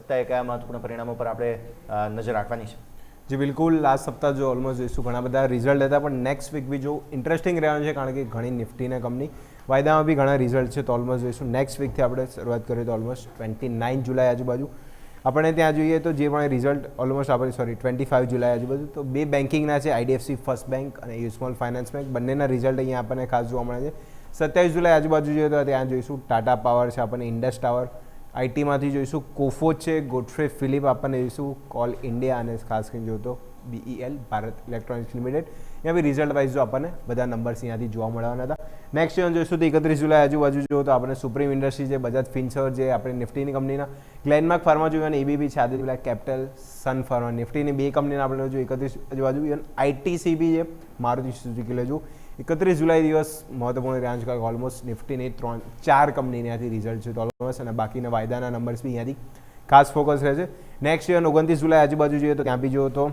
સપ્તાહે કયા મહત્વપૂર્ણ પરિણામો પર આપણે નજર રાખવાની છે? જી બિલકુલ, લાસ્ટ સપ્તાહ જો ઓલમોસ્ટ જોઈશું ઘણા બધા રિઝલ્ટ હતા, પણ નેક્સ્ટ વીક બી જો ઇન્ટરેસ્ટિંગ રહેવાનું છે, કારણ કે ઘણી નિફ્ટીના કંપની વાયદામાં બી ઘણા રિઝલ્ટ છે. તો ઓલમોસ્ટ જોઈશું નેક્સ્ટ વીકથી આપણે શરૂઆત કરીએ તો ઓલમોસ્ટ 29 જુલાઈ આજુબાજુ આપણે ત્યાં જોઈએ તો જે પણ રિઝલ્ટ ઓલમોસ્ટ આપણે 25 જુલાઈ આજુબાજુ તો બે બેન્કિંગના છે, આઈડીએફસી ફર્સ્ટ બેંક અને સ્મોલ ફાઇનાન્સ બેંક, બંનેના રિઝલ્ટ અહીંયા આપણને ખાસ જોવા મળે છે. 27 જુલાઈ આજુબાજુ જોઈએ તો ત્યાં જોઈશું ટાટા પાવર છે, આપણને ઇન્ડસ ટાવર, આઈટીમાંથી જોઈશું કોફોચ છે, ગોડફ્રે ફિલિપ આપણને જોઈશું, કોલ ઇન્ડિયા અને ખાસ કરીને જોઈએ તો BEL ભારત ઇલેક્ટ્રોનિક્સ લિમિટેડ. અહીંયા બી રિઝલ્ટ વાઇઝ જો આપણને બધા નંબર્સ અહીંયાથી જોવા મળવાના હતા. નેક્સ્ટ યર જોઈશું તો 31 જુલાઈ આજુબાજુ જો તો આપણે સુપ્રીમ ઇન્ડસ્ટ્રી છે, બજાજ ફિનસર્વ જે આપણે નિફ્ટીની કંપનીના, ગ્લેનમાર્ક ફાર્મા જોઈએ અને એબીબી છે, Aditya Birla capital, Sun Pharma, નિફ્ટીની બે કંપનીના આપણે જો 31 આજુબાજુ, ઇવન આઈટીસીબી છે, મારુતિ સુઝુકી લેજો 31 જુલાઈ દિવસ મહત્વપૂર્ણ રહ્યા છે, કારણ કે ઓલમોસ્ટ નિફ્ટીની 4 કંપનીને ત્યાંથી રિઝલ્ટ છે તો ઓલમોસ્ટ, અને બાકીના વાયદાના નંબર્સ બી અહીંયાથી ખાસ ફોકસ રહે છે. નેક્સ્ટ યર 29 જુલાઈ આજુબાજુ જોઈએ તો ત્યાં બી જો તો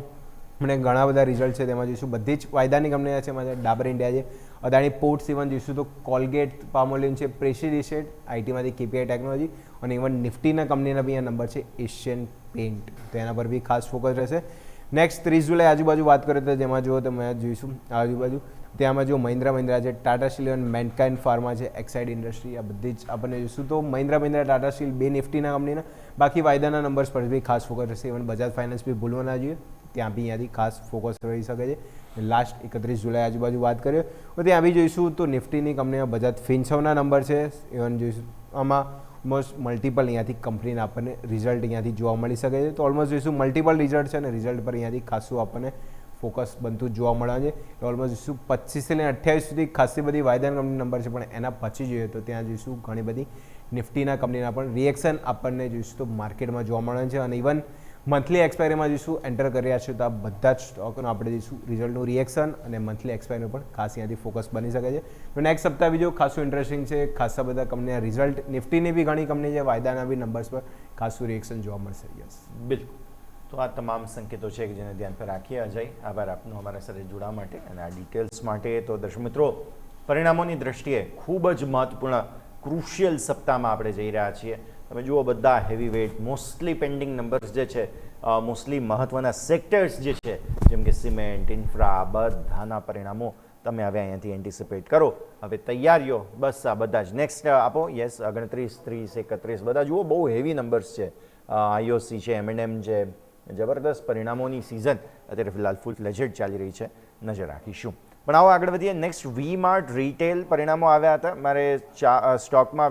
મને ઘણા બધા રિઝલ્ટ છે, તેમાં જોઈશું બધી જ વાયદાની કંપની છે, એમાં ડાબર ઇન્ડિયા છે, અદાણી પોર્ટ્સ, ઇવન જોઈશું તો કોલગેટ, પામોલિન છે, પ્રેસિડિશેટ, આઈટીમાંથી કેપીઆઈ ટેકનોલોજી, અને ઇવન નિફ્ટીના કંપનીના બી અહીંયા નંબર છે એશિયન પેઇન્ટ, તો એના પર બી ખાસ ફોકસ રહેશે. નેક્સ્ટ 30 જુલાઈ આજુબાજુ વાત કરીએ તો જેમાં જુઓ તો મેં જોઈશું આજુબાજુ ત્યાંમાં જો મહિન્દ્રા છે, Tata steel, even mankind pharma છે, એક્સાઇડ ઇન્ડસ્ટ્રી, આ બધી જ આપણને જોઈશું તો મહિન્દ્રા, ટાટા સ્ટીલ બે નિફ્ટીના કંપનીના, બાકી વાયદાના નંબર્સ પર બી ખાસ ફોકસ રહેશે. ઇવન બજાજ ફાઇનાન્સ બી ભૂલવા ના જોઈએ, ત્યાં બી અહીંયાથી ખાસ ફોકસ રહી શકે છે. લાસ્ટ 31 જુલાઈ આજુબાજુ વાત કરીએ તો ત્યાં બી જોઈશું તો નિફ્ટીની કંપનીમાં બજાજ ફિનસર્વના નંબર છે, ઇવન જોઈશું આમાં ઓલમોસ્ટ મલ્ટિપલ અહીંયાથી કંપનીના આપણને રિઝલ્ટ અહીંયાથી જોવા મળી શકે છે. તો ઓલમોસ્ટ જોઈશું મલ્ટિપલ રિઝલ્ટ છે અને રિઝલ્ટ પર અહીંયાથી ખાસું આપણને ફોકસ બનતું જોવા મળે છે. ઓલમોસ્ટ જોઈશું 25 થી 28 સુધી ખાસી બધી વાયદાની કંપની નંબર છે, પણ એના પછી જોઈએ તો ત્યાં જોઈશું ઘણી બધી નિફ્ટીના કંપનીના પણ રિએક્શન આપણને જોઈશું તો માર્કેટમાં જોવા મળે છે. અને ઇવન મંથલી એક્સપાયરીમાં જોઈશું એન્ટર કર્યા છે તો આ બધા જ સ્ટોકનો આપણે જોઈશું રિઝલ્ટનું રિએક્શન અને મંથલી એક્સપાયરીનું પણ ખાસ અહીંયાથી ફોકસ બની શકે છે. તો નેક્સ્ટ સપ્તાહ બીજો ખાસું ઇન્ટરેસ્ટિંગ છે, ખાસા બધા કંપનીના રિઝલ્ટ, નિફ્ટીની બી ઘણી કંપની છે, વાયદાના બી નંબર્સ પર ખાસું રિએક્શન જોવા મળશે. યસ, બિલકુલ. તો આ તમામ સંકેતો છે કે જેને ધ્યાન પર રાખીએ. અજય, આભાર આપનો અમારા સાથે જોડાવા માટે અને આ ડિટેલ્સ માટે. તો દર્શક મિત્રો, પરિણામોની દ્રષ્ટિએ ખૂબ જ મહત્વપૂર્ણ ક્રુશિયલ સપ્તાહમાં આપણે જઈ રહ્યા છીએ. તમે જુઓ બધા heavy weight, mostly pending numbers જે છે, મોસ્ટલી મહત્ત્વના સેક્ટર્સ જે છે, જેમ કે સિમેન્ટ, ઇન્ફ્રા, બધાના પરિણામો તમે હવે અહીંયાથી એન્ટિસિપેટ કરો. હવે તૈયારીઓ બસ આ બધા જ નેક્સ્ટ આપો. યસ, 29, 30, 31 બધા જુઓ, બહુ હેવી નંબર્સ છે. આઈઓસી છે, M&M છે, જબરદસ્ત પરિણામોની સિઝન અત્યારે ફિલહાલ ફૂલ ફ્લેજેડ ચાલી રહી છે, નજર રાખીશું. પણ આવો આગળ વધીએ. નેક્સ્ટ વી માર્ટ રિટેલ પરિણામો આવ્યા હતા. મારે સ્ટોકમાં